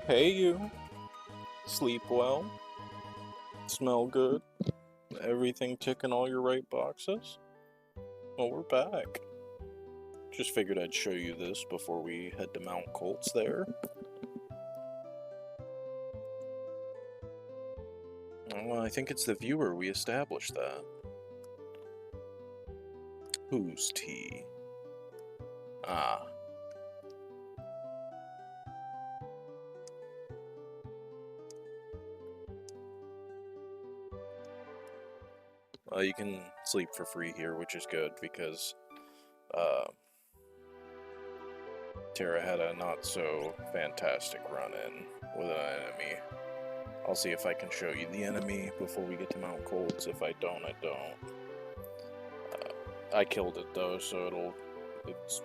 Hey you, sleep well, smell good, everything ticking all your right boxes? Well, we're back. Just figured I'd show you this before we head to Mount Colts there. Well, I think it's the viewer, we established that. Who's T? Ah. You can sleep for free here, which is good because Terra had a not so fantastic run-in with an enemy. I'll see if I can show you the enemy before we get to Mount Colts. If I don't, I don't. I killed it though, so it's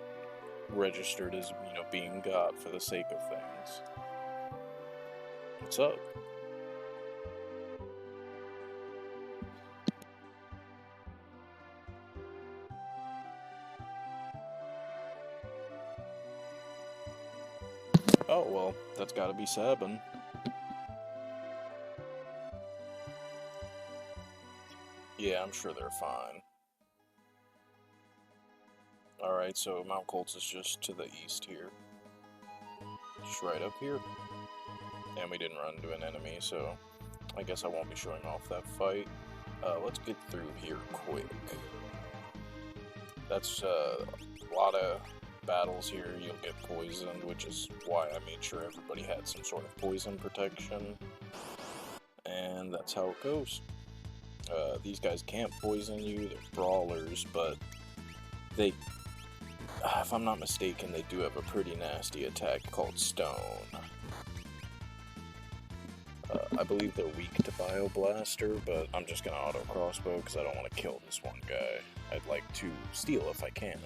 registered as, being got for the sake of things. What's up? Oh, well, that's gotta be Sabin. Yeah, I'm sure they're fine. Alright, so Mount Colts is just to the east here. Just right up here. And we didn't run into an enemy, so I guess I won't be showing off that fight. Let's get through here quick. That's a lot of battles here. You'll get poisoned, which is why I made sure everybody had some sort of poison protection. And that's how it goes. These guys can't poison you, they're brawlers, but they, if I'm not mistaken, they do have a pretty nasty attack called Stone. I believe they're weak to Bioblaster, but I'm just gonna auto crossbow because I don't want to kill this one guy. I'd like to steal if I can.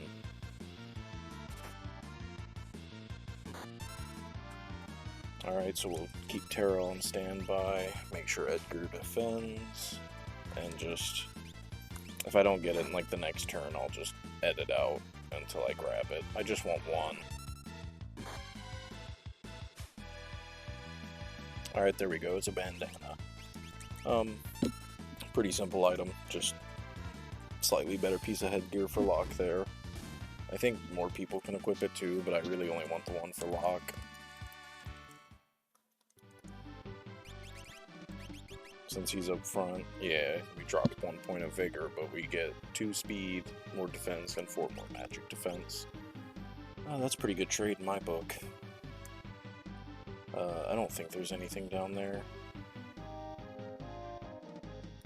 Alright, so we'll keep Terra on standby, make sure Edgar defends, and just, if I don't get it in like the next turn, I'll just edit out until I grab it. I just want one. Alright, there we go, it's a bandana. Pretty simple item, just slightly better piece of headgear for Locke there. I think more people can equip it too, but I really only want the one for Locke. Since he's up front, yeah, we dropped 1 point of vigor, but we get 2 speed, more defense, and 4 more magic defense. That's a pretty good trade in my book. I don't think there's anything down there.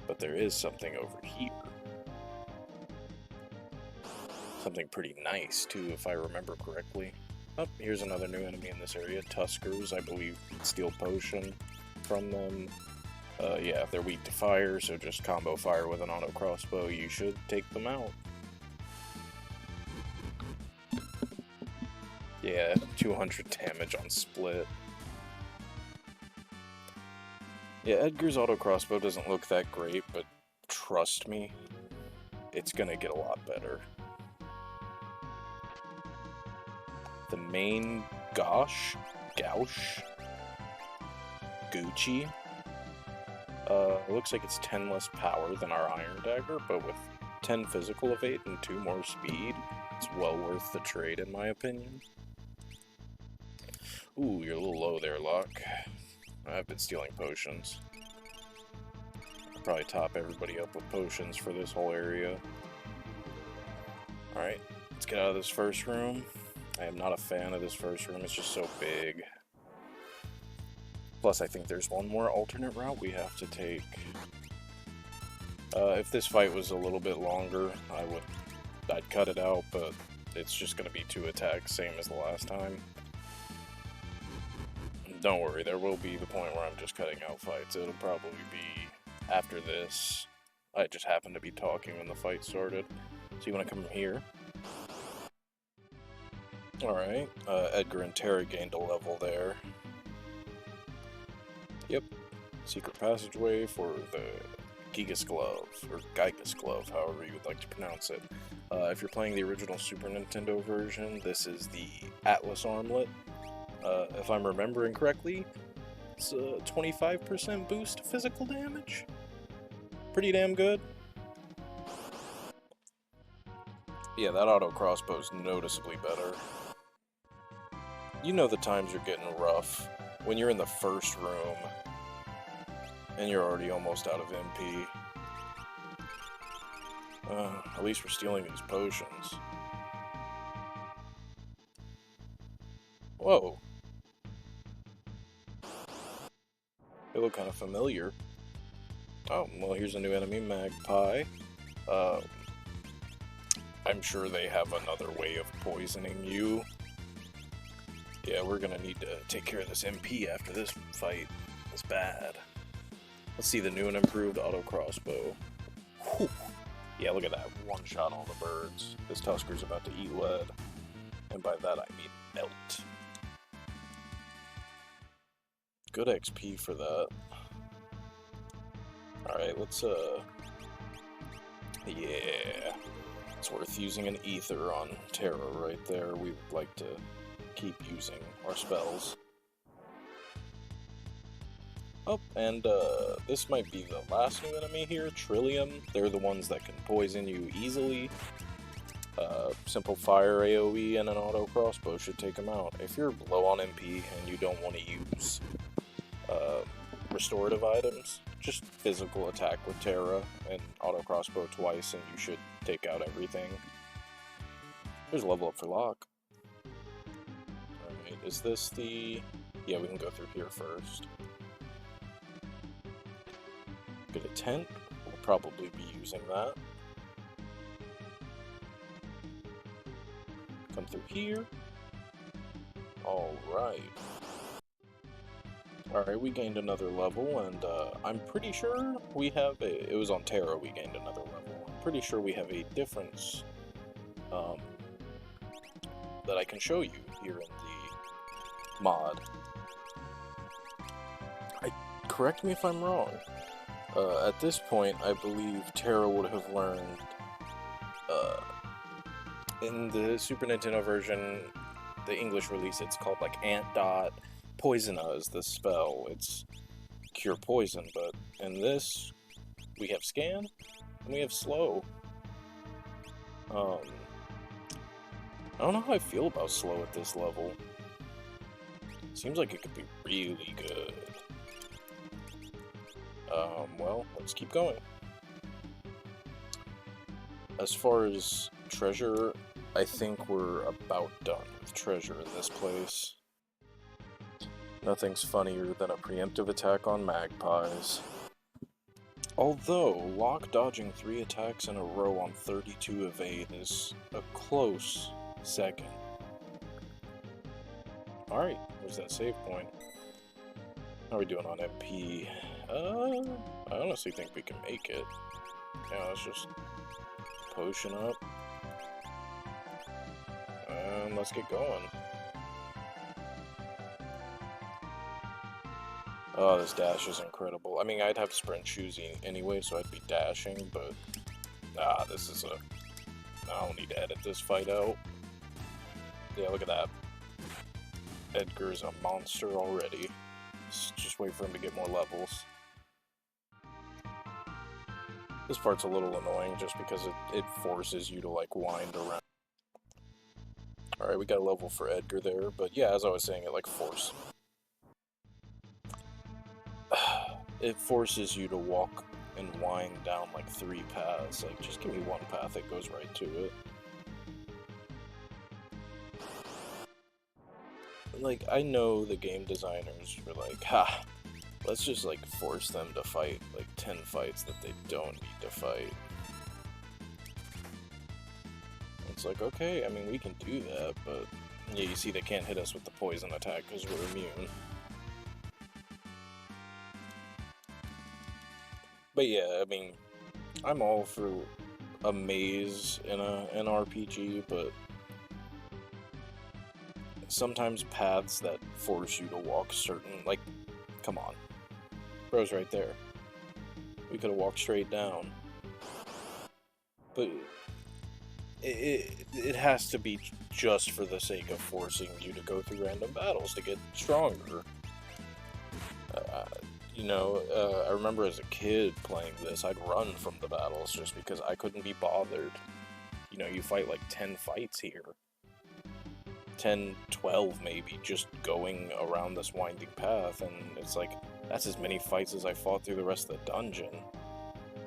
But there is something over here. Something pretty nice, too, if I remember correctly. Oh, here's another new enemy in this area. Tuskers, I believe, steal potion from them. Yeah, they're weak to fire, so just combo fire with an auto crossbow. You should take them out. Yeah, 200 damage on split. Yeah, Edgar's auto crossbow doesn't look that great, but trust me, it's gonna get a lot better. The main Gauche, Gucci, looks like it's 10 less power than our Iron Dagger, but with 10 physical evade and 2 more speed, it's well worth the trade in my opinion. Ooh, you're a little low there, Locke. I've been stealing potions. I'll probably top everybody up with potions for this whole area. Alright, let's get out of this first room. I am not a fan of this first room, it's just so big. Plus, I think there's one more alternate route we have to take. If this fight was a little bit longer, I'd cut it out, but it's just going to be 2 attacks, same as the last time. Don't worry, there will be the point where I'm just cutting out fights. It'll probably be after this. I just happened to be talking when the fight started. So you want to come here? Alright, Edgar and Terra gained a level there. Yep, secret passageway for the Gigas Glove, or Gigas Glove, however you would like to pronounce it. If you're playing the original Super Nintendo version, this is the Atlas Armlet. If I'm remembering correctly, it's a 25% boost to physical damage. Pretty damn good. Yeah, that auto crossbow's noticeably better. You know the times you're getting rough when you're in the first room and you're already almost out of MP. At least we're stealing these potions. Whoa. They look kind of familiar. Oh, well, here's a new enemy, Magpie. I'm sure they have another way of poisoning you. Yeah, we're gonna need to take care of this MP after this fight. It's bad. Let's see the new and improved auto crossbow. Whew. Yeah, look at that. One shot all the birds. This Tusker's about to eat lead. And by that I mean melt. Good XP for that. Alright, let's, yeah. It's worth using an ether on Terra right there. We would like to keep using our spells. Oh, and this might be the last new enemy here, Trillium. They're the ones that can poison you easily. Simple fire AoE and an auto crossbow should take them out. If you're low on MP and you don't want to use restorative items, just physical attack with Terra and auto crossbow twice and you should take out everything. There's a level up for Locke. Alright, is this the... Yeah, we can go through here first. Get a tent. We'll probably be using that. Come through here. Alright. Alright, we gained another level, and I'm pretty sure we have a... It was on Terra we gained another level. I'm pretty sure we have a difference that I can show you here in the mod. Correct me if I'm wrong. At this point, I believe Terra would have learned, in the Super Nintendo version, the English release, it's called like Antdot. Poisona is the spell. It's cure poison, but in this, we have Scan, and we have Slow. I don't know how I feel about Slow at this level. Seems like it could be really good. Well, let's keep going. As far as treasure, I think we're about done with treasure in this place. Nothing's funnier than a preemptive attack on magpies. Although, Locke dodging 3 attacks in a row on 32 evade is a close second. Alright, there's that save point. How are we doing on MP? I honestly think we can make it. Yeah, let's just potion up. And let's get going. Oh, this dash is incredible. I mean, I'd have sprint shoes anyway, so I'd be dashing, but... this is a... I don't need to edit this fight out. Yeah, look at that. Edgar's a monster already. Just wait for him to get more levels. This part's a little annoying just because it forces you to, like, wind around. Alright, we got a level for Edgar there, but yeah, as I was saying, it, like, it forces you to walk and wind down, like, 3 paths. Like, just give me one path that goes right to it. Like, I know the game designers were like, let's just, like, force them to fight, like, 10 fights that they don't need to fight. It's like, okay, I mean, we can do that, but... Yeah, you see they can't hit us with the poison attack because we're immune. But yeah, I mean, I'm all for a maze in an RPG, but... sometimes paths that force you to walk certain, like, come on. Bro's right there. We could have walked straight down. But it has to be just for the sake of forcing you to go through random battles to get stronger. Uh, I remember as a kid playing this, I'd run from the battles just because I couldn't be bothered. You fight like 10 fights here. 10, 12 maybe, just going around this winding path, and it's like, that's as many fights as I fought through the rest of the dungeon.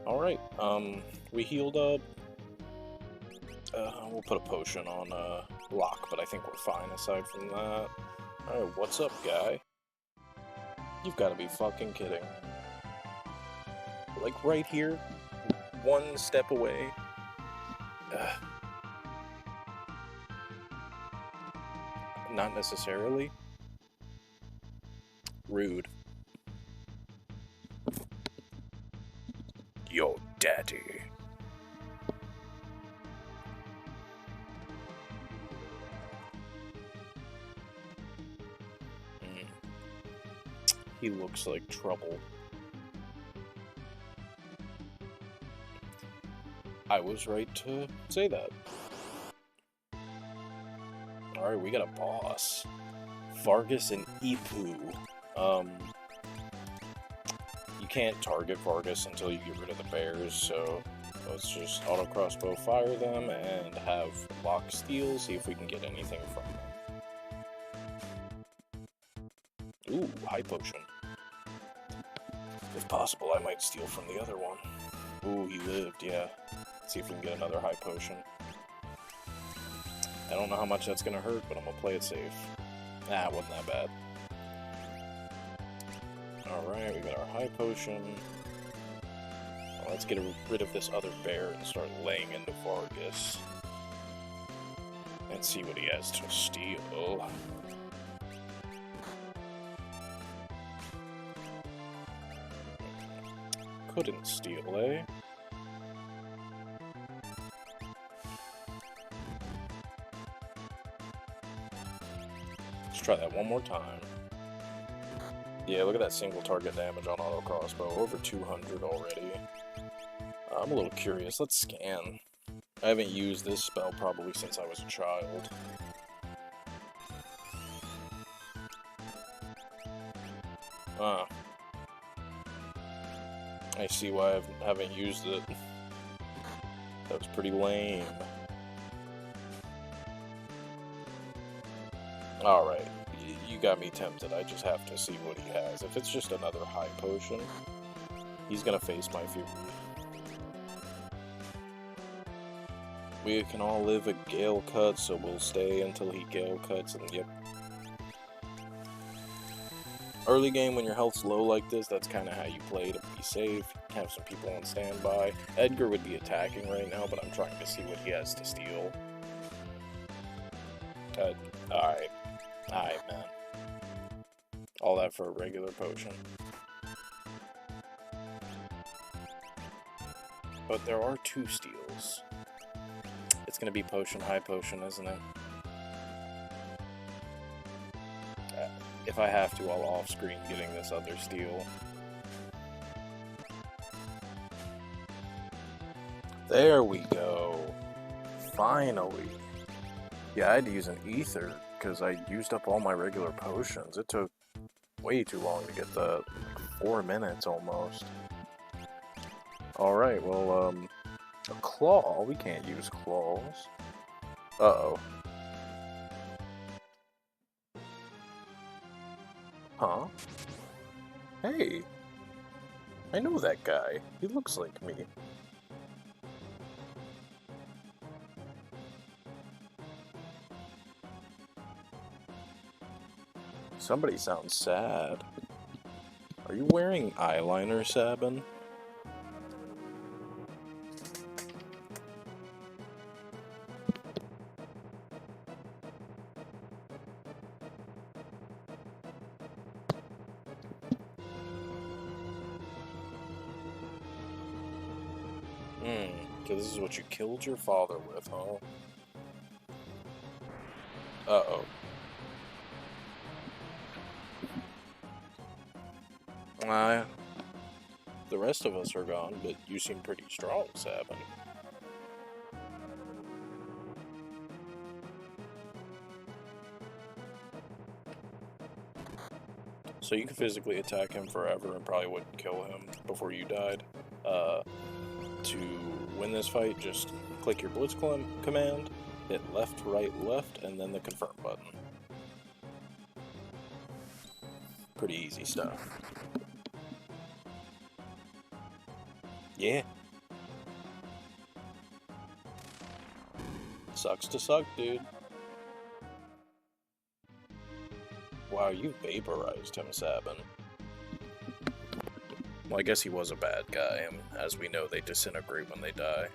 Alright, we healed up. We'll put a potion on, Locke, but I think we're fine aside from that. Alright, what's up, guy? You've gotta be fucking kidding. Like, right here, one step away. Not necessarily. Rude. Your daddy. He looks like trouble. I was right to say that. Alright, we got a boss. Vargas and Ipu. You can't target Vargas until you get rid of the bears, so let's just auto crossbow fire them and have Locke steal, see if we can get anything from them. Ooh, high potion. If possible, I might steal from the other one. Ooh, he lived, yeah. Let's see if we can get another high potion. I don't know how much that's gonna hurt, but I'm gonna play it safe. Nah, it wasn't that bad. Alright, we got our high potion. Well, let's get rid of this other bear and start laying into Vargas. Let's see what he has to steal. Couldn't steal, eh? Let's try that one more time. Yeah, look at that single target damage on auto crossbow. Over 200 already. I'm a little curious. Let's scan. I haven't used this spell probably since I was a child. Ah. I see why I haven't used it. That was pretty lame. Alright, you got me tempted. I just have to see what he has. If it's just another high potion, he's gonna face my fury. We can all live a Gale cut, so we'll stay until he Gale cuts, and yep. Early game, when your health's low like this, that's kind of how you play to be safe. Have some people on standby. Edgar would be attacking right now, but I'm trying to see what he has to steal. Alright. Alright, man. All that for a regular potion. But there are 2 steals. It's gonna be potion, high potion, isn't it? If I have to, I'll off-screen getting this other steal. There we go. Finally. Yeah, I had to use an ether, because I used up all my regular potions. It took way too long to get that. 4 minutes, almost. Alright, well, a claw? We can't use claws. Uh-oh. Huh? Hey! I know that guy. He looks like me. Somebody sounds sad. Are you wearing eyeliner, Sabin? So this is what you killed your father with, huh? Uh-oh. The rest of us are gone, but you seem pretty strong, Sabin. So you could physically attack him forever and probably wouldn't kill him before you died. To win this fight, just click your Blitz command, hit left, right, left, and then the confirm button. Pretty easy stuff. Yeah. Sucks to suck, dude. Wow, you vaporized him, Sabin. Well, I guess he was a bad guy, and as we know, they disintegrate when they die.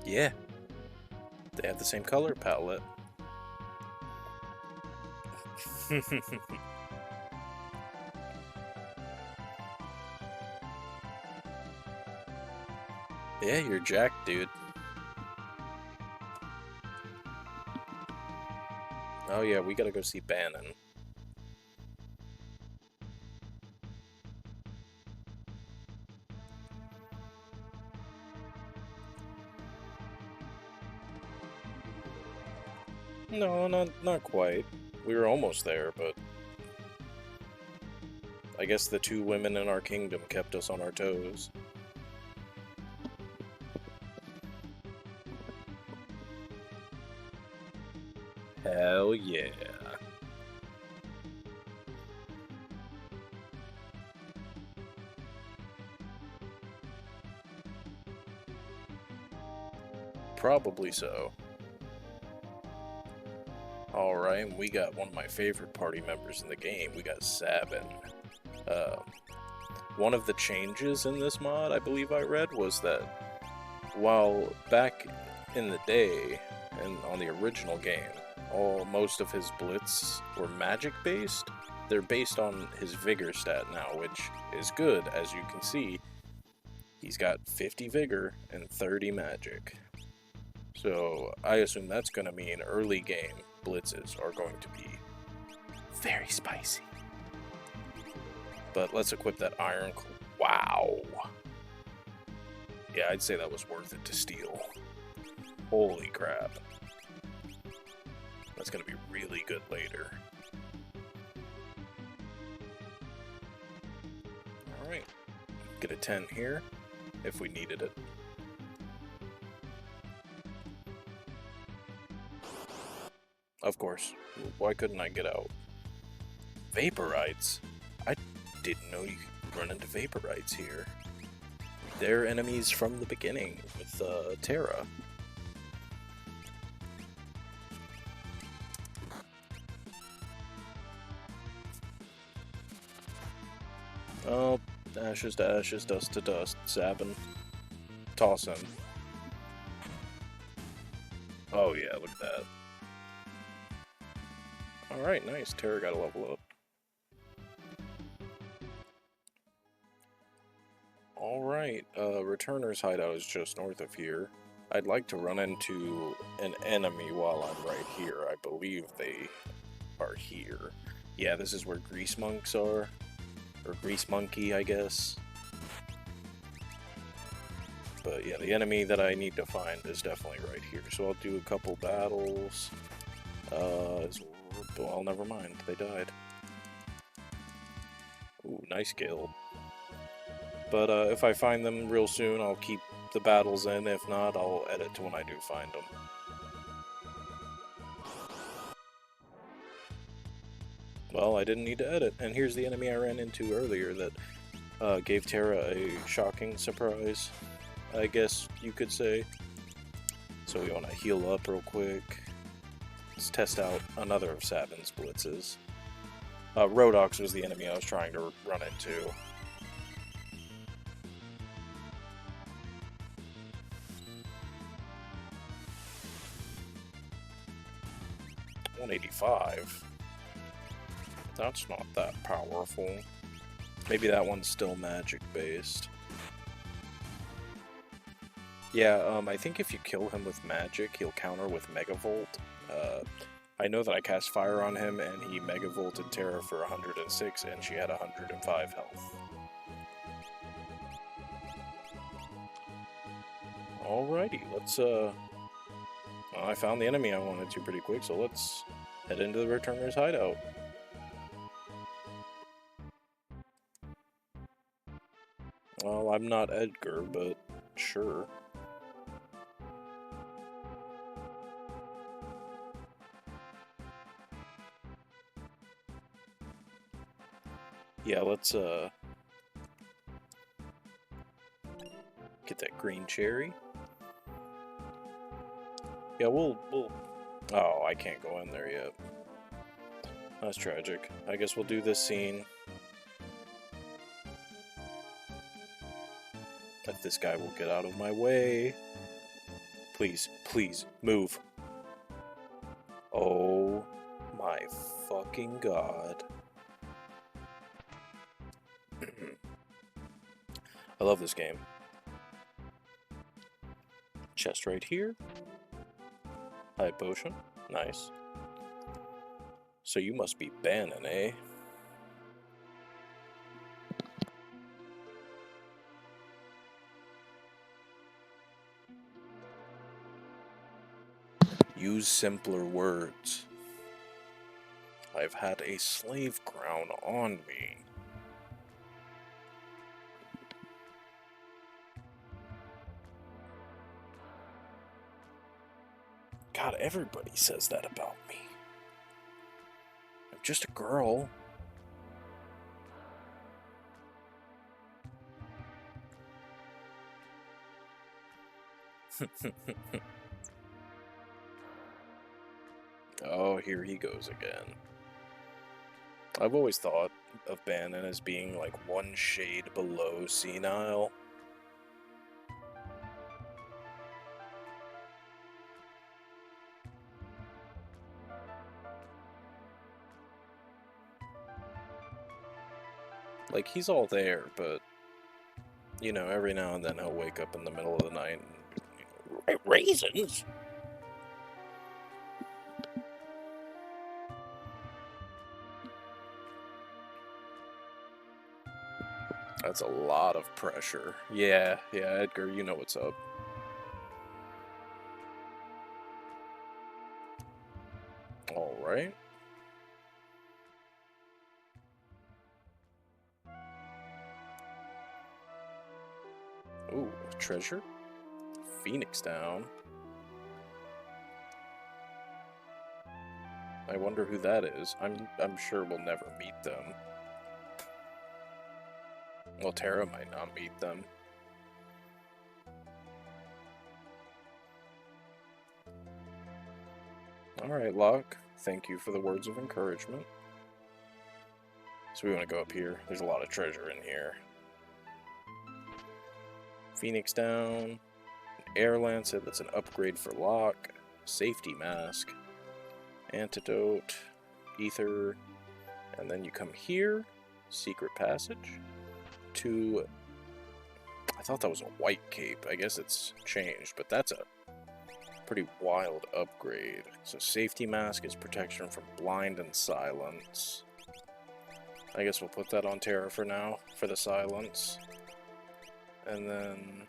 Yeah. They have the same color palette. Yeah, you're jacked, dude. Oh yeah, we gotta go see Bannon. No, not quite. We were almost there, but I guess the two women in our kingdom kept us on our toes. Hell yeah. Probably so. Alright, we got one of my favorite party members in the game. We got Sabin. One of the changes in this mod, I believe I read, was that while back in the day, and on the original game, most of his blitz were magic based, they're based on his vigor stat now, which is good. As you can see, he's got 50 vigor and 30 magic. So I assume that's going to mean early game blitzes are going to be very spicy. But let's equip that iron. Wow. Yeah, I'd say that was worth it to steal. Holy crap. That's going to be really good later. Alright. Get a 10 here, if we needed it. Of course. Why couldn't I get out? Vaporites? I didn't know you could run into Vaporites here. They're enemies from the beginning with Terra. Oh, ashes to ashes, dust to dust, Sabin. Toss him. Oh yeah, look at that. Alright, nice. Terra got a level up. Alright, Returner's hideout is just north of here. I'd like to run into an enemy while I'm right here. I believe they are here. Yeah, this is where Grease Monks are. Or Grease Monkey, I guess. But yeah, the enemy that I need to find is definitely right here. So I'll do a couple battles. Well, never mind. They died. Ooh, nice guild. But if I find them real soon, I'll keep the battles in. If not, I'll edit to when I do find them. Well, I didn't need to edit. And here's the enemy I ran into earlier that gave Terra a shocking surprise, I guess you could say. So we want to heal up real quick. Let's test out another of Sabin's blitzes. Rhodox was the enemy I was trying to run into. $185. That's not that powerful. Maybe that one's still magic based. Yeah, I think if you kill him with magic, he'll counter with Megavolt. I know that I cast fire on him and he Megavolted Terra for 106 and she had 105 health. Alrighty, let's, I found the enemy I wanted to pretty quick, so let's head into the Returner's hideout. Well, I'm not Edgar, but sure. Yeah, let's, get that green cherry. Yeah, we'll... Oh, I can't go in there yet. That's tragic. I guess we'll do this scene. If this guy will get out of my way. Please, please, move. Oh my fucking god. I love this game. Chest right here. High potion. Nice. So you must be Bannon, eh? Use simpler words. I've had a slave crown on me. God, everybody says that about me. I'm just a girl. Oh, here he goes again. I've always thought of Bannon as being like one shade below senile. Like, he's all there, but, you know, every now and then he'll wake up in the middle of the night and, raisins? That's a lot of pressure. Yeah, Edgar, you know what's up. Alright. Ooh, treasure? Phoenix Down. I wonder who that is. I'm sure we'll never meet them. Well, Terra might not meet them. Alright, Locke. Thank you for the words of encouragement. So we want to go up here. There's a lot of treasure in here. Phoenix Down. Air Lancet, that's an upgrade for Locke. Safety Mask. Antidote. Ether. And then you come here. Secret Passage. To... I thought that was a white cape. I guess it's changed, but that's a pretty wild upgrade. So Safety Mask is protection from blind and silence. I guess we'll put that on Terra for now, for the silence. And then...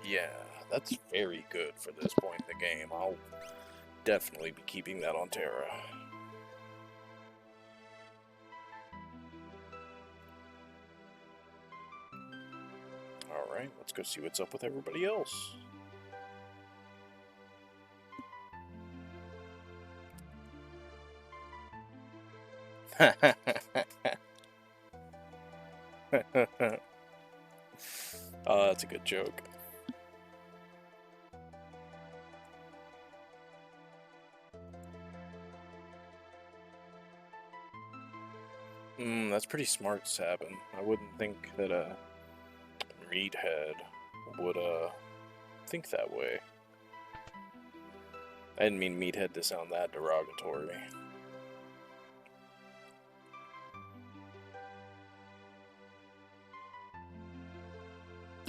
yeah, that's very good for this point in the game. I'll definitely be keeping that on Terra. Alright, let's go see what's up with everybody else. Oh, that's a good joke. That's pretty smart, Sabin. I wouldn't think that a Meathead would think that way. I didn't mean Meathead to sound that derogatory.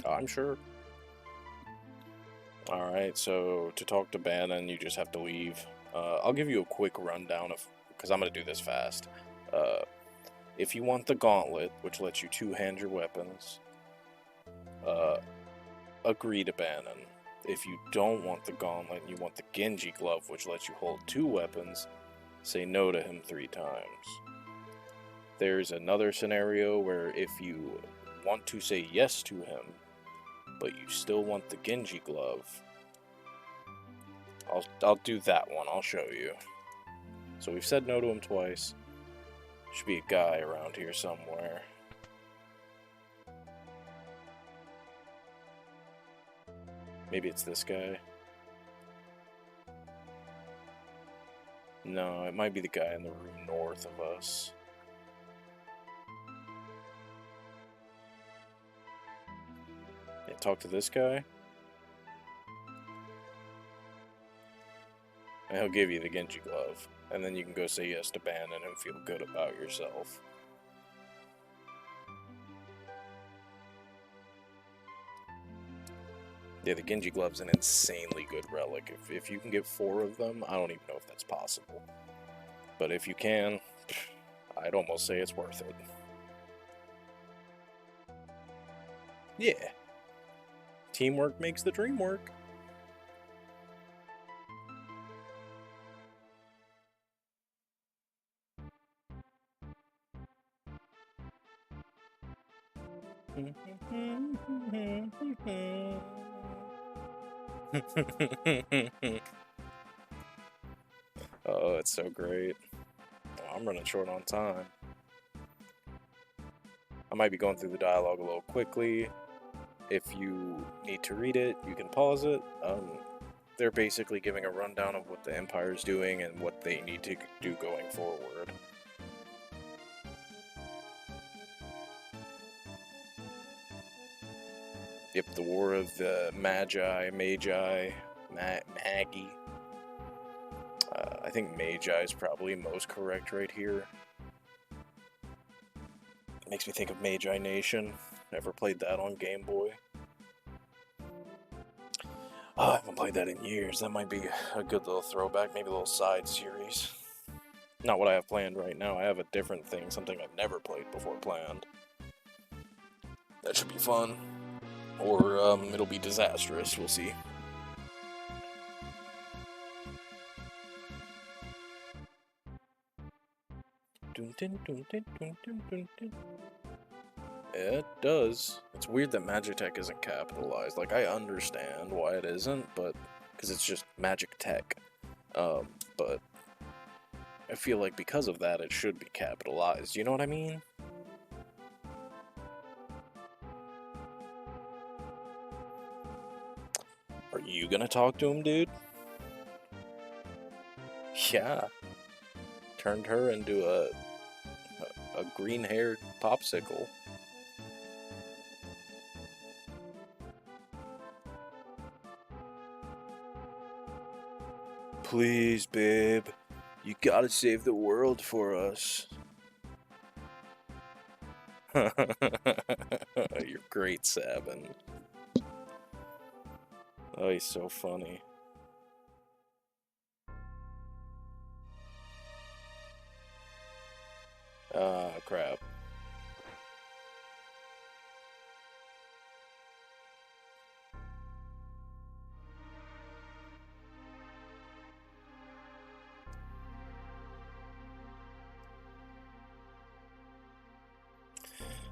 I'm sure. Alright, so to talk to Bannon, you just have to leave. I'll give you a quick rundown of... because I'm going to do this fast. If you want the Gauntlet, which lets you two-hand your weapons, a agree to Banon. If you don't want the gauntlet and you want the Genji glove, which lets you hold 2 weapons, say no to him 3 times. There's another scenario where if you want to say yes to him, but you still want the Genji glove, I'll do that one. I'll show you. So we've said no to him twice. Should be a guy around here somewhere. Maybe it's this guy. No, it might be the guy in the room north of us. Yeah, talk to this guy. And he'll give you the Genji glove. And then you can go say yes to Banon and feel good about yourself. Yeah, the Genji glove's an insanely good relic. If you can get 4 of them, I don't even know if that's possible. But if you can, I'd almost say it's worth it. Yeah. Teamwork makes the dream work. Oh, it's so great. Oh, I'm running short on time. I might be going through the dialogue a little quickly. If you need to read it, you can pause it. They're basically giving a rundown of what the Empire's doing and what they need to do going forward. Yep, the War of the Magi. I think Magi is probably most correct right here. It makes me think of Magi Nation. Never played that on Game Boy. Oh, I haven't played that in years. That might be a good little throwback, maybe a little side series. Not what I have planned right now. I have a different thing, something I've never played before planned. That should be fun. Or it'll be disastrous, we'll see. It does. It's weird that Magitech isn't capitalized. Like, I understand why it isn't, but because it's just Magic Tech. But I feel like because of that, it should be capitalized. You know what I mean? Are you gonna talk to him, dude? Yeah. Turned her into a green-haired popsicle. Please, babe. You gotta save the world for us. You're great, Sabin. Oh, he's so funny. Ah, crap.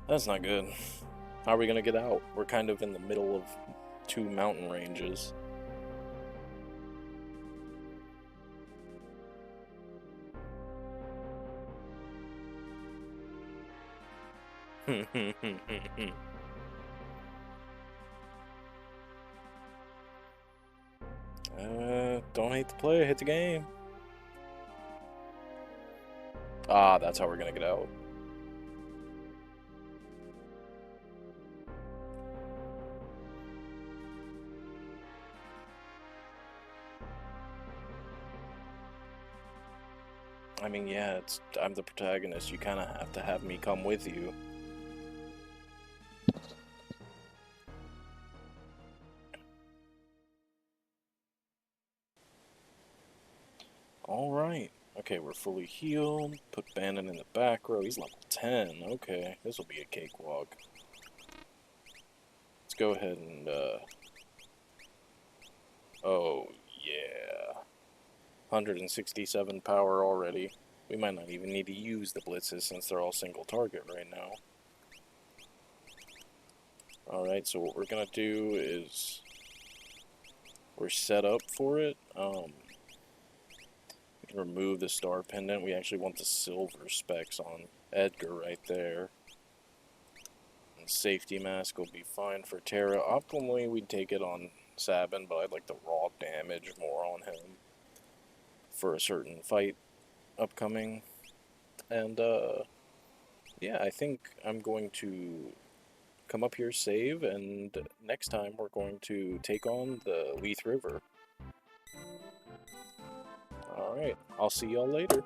That's not good. How are we gonna get out? We're kind of in the middle of 2 mountain ranges. Don't hate the player, hit the game. Ah, that's how we're gonna get out. I mean, yeah, I'm the protagonist. You kind of have to have me come with you. Alright. Okay, we're fully healed. Put Banon in the back row. He's level 10. Okay, this will be a cakewalk. Let's go ahead and Oh, yeah. 167 power already. We might not even need to use the blitzes since they're all single target right now. Alright, so what we're gonna do is we're set up for it. We can remove the star pendant. We actually want the silver specs on Edgar right there. And safety mask will be fine for Terra. Optimally, we'd take it on Sabin, but I'd like the raw damage more on him for a certain fight upcoming. And, yeah, I think I'm going to come up here, save, and next time we're going to take on the Leith River. Alright, I'll see y'all later.